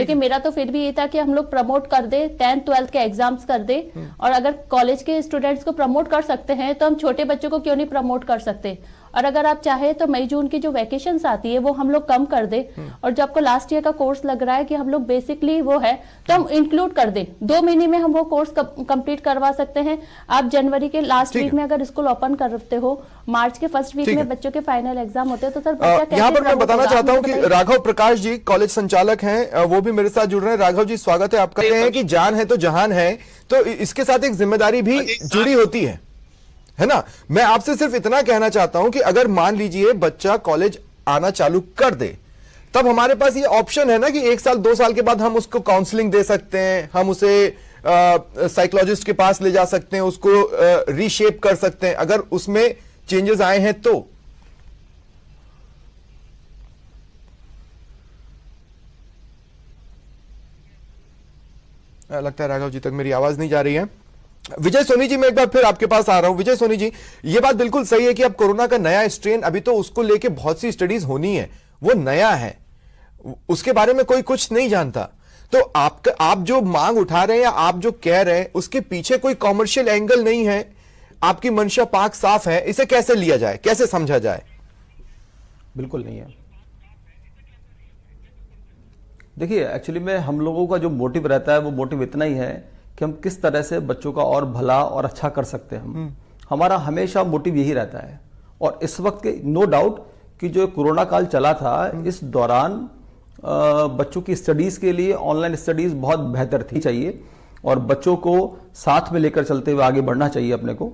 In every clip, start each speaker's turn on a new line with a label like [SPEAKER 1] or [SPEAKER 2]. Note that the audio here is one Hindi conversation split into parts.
[SPEAKER 1] लेकिन मेरा तो फिर भी ये था कि हम लोग प्रमोट कर दे, 10th 12th के एग्जाम्स कर दे, और अगर कॉलेज के स्टूडेंट्स को प्रमोट कर सकते हैं तो हम छोटे बच्चों को क्यों नहीं प्रमोट कर सकते। और अगर आप चाहे तो मई जून की जो वैकेशंस आती है वो हम लोग कम कर दे, और जो आपको लास्ट ईयर का कोर्स लग रहा है कि हम लोग बेसिकली वो है तो हम इंक्लूड कर दे, 2 महीने में हम वो कोर्स कंप्लीट करवा सकते हैं। आप जनवरी के लास्ट वीक में अगर स्कूल ओपन करते हो, मार्च के फर्स्ट वीक में बच्चों के फाइनल एग्जाम होते हैं, तो सर बच्चा कैसे।
[SPEAKER 2] यहाँ पर मैं बताना चाहता हूँ कि राघव प्रकाश जी कॉलेज संचालक हैं, वो भी मेरे साथ जुड़ रहे हैं। राघव जी स्वागत है आपका। कहते हैं कि जान है तो जहान है, तो इसके साथ एक जिम्मेदारी भी जुड़ी होती है ना। मैं आपसे सिर्फ इतना कहना चाहता हूं कि अगर मान लीजिए बच्चा कॉलेज आना चालू कर दे, तब हमारे पास ये ऑप्शन है ना कि 1 साल 2 साल के बाद हम उसको काउंसलिंग दे सकते हैं, हम उसे साइकोलॉजिस्ट के पास ले जा सकते हैं, उसको रीशेप कर सकते हैं अगर उसमें चेंजेस आए हैं तो। लगता है राघव जी तक मेरी आवाज नहीं जा रही है। विजय सोनी जी, मैं एक बार फिर आपके पास आ रहा हूं। विजय सोनी जी, ये बात बिल्कुल सही है कि अब कोरोना का नया स्ट्रेन, अभी तो उसको लेके बहुत सी स्टडीज होनी है, वो नया है, उसके बारे में कोई कुछ नहीं जानता। तो आप जो मांग उठा रहे हैं या आप जो कह रहे हैं, उसके पीछे कोई कॉमर्शियल एंगल नहीं है, आपकी मंशा पाक साफ है। इसे कैसे लिया जाए, कैसे समझा जाए?
[SPEAKER 3] बिल्कुल नहीं है। देखिए, एक्चुअली में हम लोगों का जो मोटिव रहता है वो मोटिव इतना ही है कि हम किस तरह से बच्चों का और भला और अच्छा कर सकते हैं। हमारा हमेशा मोटिव यही रहता है। और इस वक्त के नो डाउट कि जो कोरोना काल चला था, इस दौरान बच्चों की स्टडीज के लिए ऑनलाइन स्टडीज बहुत बेहतर थी चाहिए, और बच्चों को साथ में लेकर चलते हुए आगे बढ़ना चाहिए अपने को।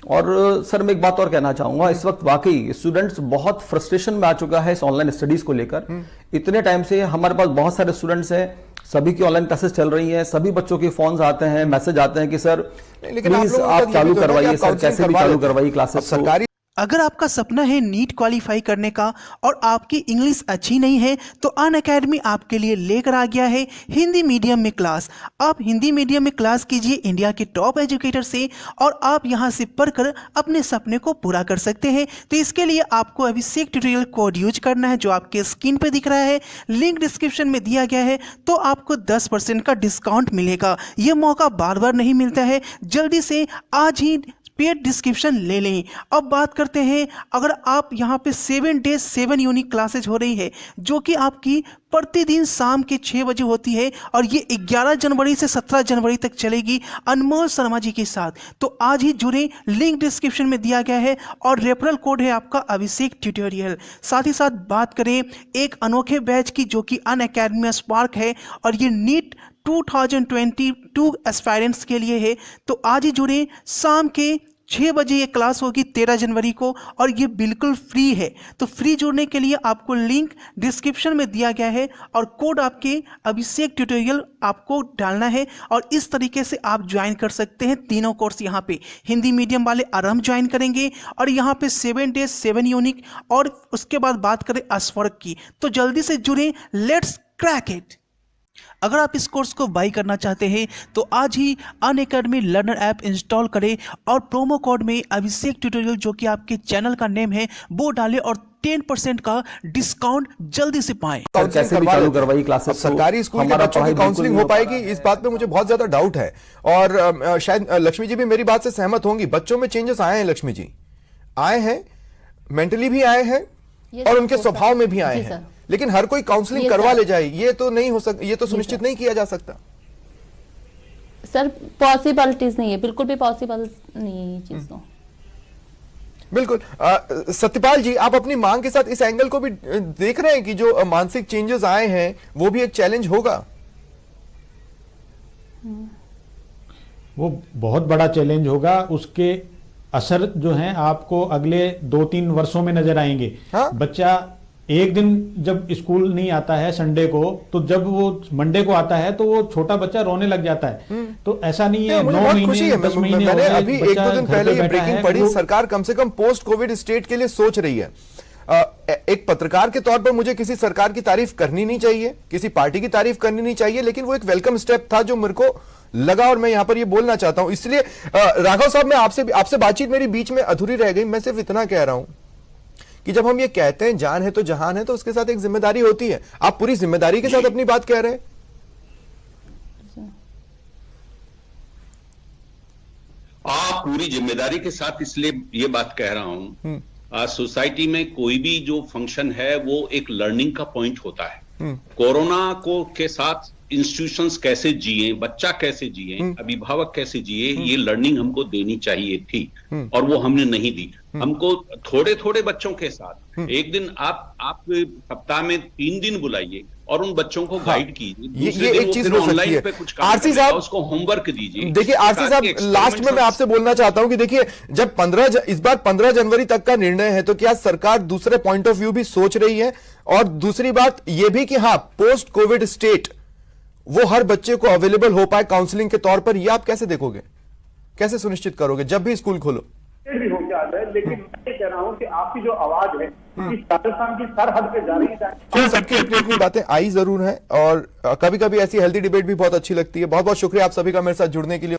[SPEAKER 3] और सर मैं एक बात और कहना चाहूंगा, इस वक्त वाकई स्टूडेंट्स बहुत फ्रस्ट्रेशन में आ चुका है इस ऑनलाइन स्टडीज को लेकर। इतने टाइम से हमारे पास बहुत सारे स्टूडेंट्स हैं, सभी की ऑनलाइन क्लासेस चल रही हैं, सभी बच्चों के फोन्स आते हैं, मैसेज आते हैं कि सर प्लीज आप चालू करवाइए, सर कैसे भी चालू करवाइए क्लासेस।
[SPEAKER 2] सरकारी
[SPEAKER 4] अगर आपका सपना है नीट क्वालिफाई करने का और आपकी इंग्लिश अच्छी नहीं है, तो अनअकैडमी आपके लिए लेकर आ गया है हिंदी मीडियम में क्लास। आप हिंदी मीडियम में क्लास कीजिए इंडिया के टॉप एजुकेटर से, और आप यहां से पढ़कर अपने सपने को पूरा कर सकते हैं। तो इसके लिए आपको अभिषेक ट्यूटोरियल कोड यूज करना है, जो आपके स्क्रीन पर दिख रहा है, लिंक डिस्क्रिप्शन में दिया गया है। तो आपको 10% का डिस्काउंट मिलेगा। यह मौका बार बार नहीं मिलता है, जल्दी से आज ही पेड डिस्क्रिप्शन ले लें। अब बात करते हैं, अगर आप यहाँ पे 7 डेज 7 यूनिक क्लासेज हो रही है, जो कि आपकी प्रतिदिन शाम के 6 बजे होती है, और ये 11 जनवरी से 17 जनवरी तक चलेगी अनमोल शर्मा जी के साथ। तो आज ही जुड़े, लिंक डिस्क्रिप्शन में दिया गया है, और रेफरल कोड है आपका अभिषेक ट्यूटोरियल। साथ ही साथ बात करें एक अनोखे बैच की, जो कि अनअकैडमी स्पार्क है, और ये नीट 2022 एस्पायरेंट्स के लिए है। तो आज ही जुड़े, शाम के 6 बजे ये क्लास होगी 13 जनवरी को, और ये बिल्कुल फ्री है। तो फ्री जुड़ने के लिए आपको लिंक डिस्क्रिप्शन में दिया गया है, और कोड आपके अभिषेक ट्यूटोरियल आपको डालना है, और इस तरीके से आप ज्वाइन कर सकते हैं तीनों कोर्स। यहाँ पे हिंदी मीडियम वाले आराम ज्वाइन करेंगे, और यहाँ पे 7 डेज 7 यूनिक, और उसके बाद बात करें स्पार्क की। तो जल्दी से जुड़ें, लेट्स क्रैक इट। अगर आप इस कोर्स को बाई करना चाहते हैं तो आज ही अनअकैडमी लर्नर ऐप इंस्टॉल करें, और प्रोमो कोड में अभिषेक ट्यूटोरियल, जो कि आपके चैनल का नेम है, वो डालें, और 10% का डिस्काउंट जल्दी से पाएं।
[SPEAKER 3] कैसे भी चालू करवाई क्लासेस।
[SPEAKER 2] सरकारी स्कूल के बच्चों की काउंसलिंग हो पाएगी, इस बात पे मुझे बहुत ज्यादा डाउट है। और शायद लक्ष्मी जी भी मेरी बात से सहमत होंगी। बच्चों में चेंजेस आए हैं, लक्ष्मी जी, आए हैं, मेंटली भी आए हैं, और उनके स्वभाव में भी आए हैं। लेकिन हर कोई काउंसलिंग करवा ले जाए, ये तो नहीं हो सकता, ये तो सुनिश्चित नहीं किया जा सकता।
[SPEAKER 1] सर पॉसिबिलिटीज नहीं है, बिल्कुल भी पॉसिबल नहीं है ये चीज तो।
[SPEAKER 2] बिल्कुल। सत्यपाल जी, आप अपनी मांग के साथ इस एंगल को भी देख रहे हैं कि जो मानसिक चेंजेस आए हैं वो भी एक चैलेंज होगा?
[SPEAKER 5] वो बहुत बड़ा चैलेंज होगा। उसके असर जो हैं आपको अगले 2-3 वर्षों में नजर आएंगे।
[SPEAKER 2] हाँ?
[SPEAKER 5] बच्चा एक दिन जब स्कूल नहीं आता है संडे को, तो जब वो मंडे को आता है तो वो छोटा बच्चा रोने लग जाता है। तो ऐसा नहीं है 9 महीने 10 महीने
[SPEAKER 2] मैंने अभी 1-2 दिन पहले ये ब्रेकिंग पढ़ी, सरकार कम से कम पोस्ट कोविड स्टेट के लिए सोच रही है। एक पत्रकार के तौर पर मुझे किसी सरकार की तारीफ करनी नहीं चाहिए, किसी पार्टी की तारीफ करनी नहीं चाहिए, लेकिन वो एक वेलकम स्टेप था जो मेरे को लगा, और मैं यहां पर ये बोलना चाहता हूं। इसलिए राघव साहब, मैं आपसे बातचीत मेरी बीच में अधूरी रह गई। मैं सिर्फ इतना कह रहा हूं कि जब हम ये कहते हैं जान है तो जहान है, तो उसके साथ एक जिम्मेदारी होती है। आप पूरी जिम्मेदारी के साथ अपनी बात कह रहे हैं।
[SPEAKER 6] पूरी जिम्मेदारी के साथ इसलिए ये बात कह रहा हूं, सोसाइटी में कोई भी जो फंक्शन है वो एक लर्निंग का पॉइंट होता है। कोरोना के साथ इंस्टीट्यूशंस कैसे जिए, बच्चा कैसे जिए, अभिभावक कैसे जिए, ये लर्निंग हमको देनी चाहिए थी और वो हमने नहीं दी। हमको थोड़े थोड़े बच्चों के साथ एक दिन आप सप्ताह में 3 दिन बुलाइए और उन बच्चों को गाइड कीजिए।
[SPEAKER 2] ये एक चीज हो सकती है। आरसी साहब,
[SPEAKER 6] उसको होमवर्क दीजिए।
[SPEAKER 2] देखिए आरसी साहब, लास्ट में मैं आपसे बोलना चाहता हूं कि देखिए जब इस बार 15 जनवरी तक का निर्णय है, तो क्या सरकार दूसरे पॉइंट ऑफ व्यू भी सोच रही है? और दूसरी बात यह भी कि हाँ, पोस्ट कोविड स्टेट वो हर बच्चे को अवेलेबल हो पाए काउंसलिंग के तौर पर, ये आप कैसे देखोगे, कैसे सुनिश्चित करोगे जब भी स्कूल खोलो?
[SPEAKER 7] भी हो जाता है, लेकिन मैं कह रहा हूँ कि आपकी जो आवाज है इस राजस्थान की सरहद पे जा रही है।
[SPEAKER 2] सबकी अपनी अपनी बातें आई जरूर हैं और कभी कभी ऐसी हेल्दी डिबेट भी बहुत अच्छी लगती है। बहुत बहुत शुक्रिया आप सभी का मेरे साथ जुड़ने के लिए।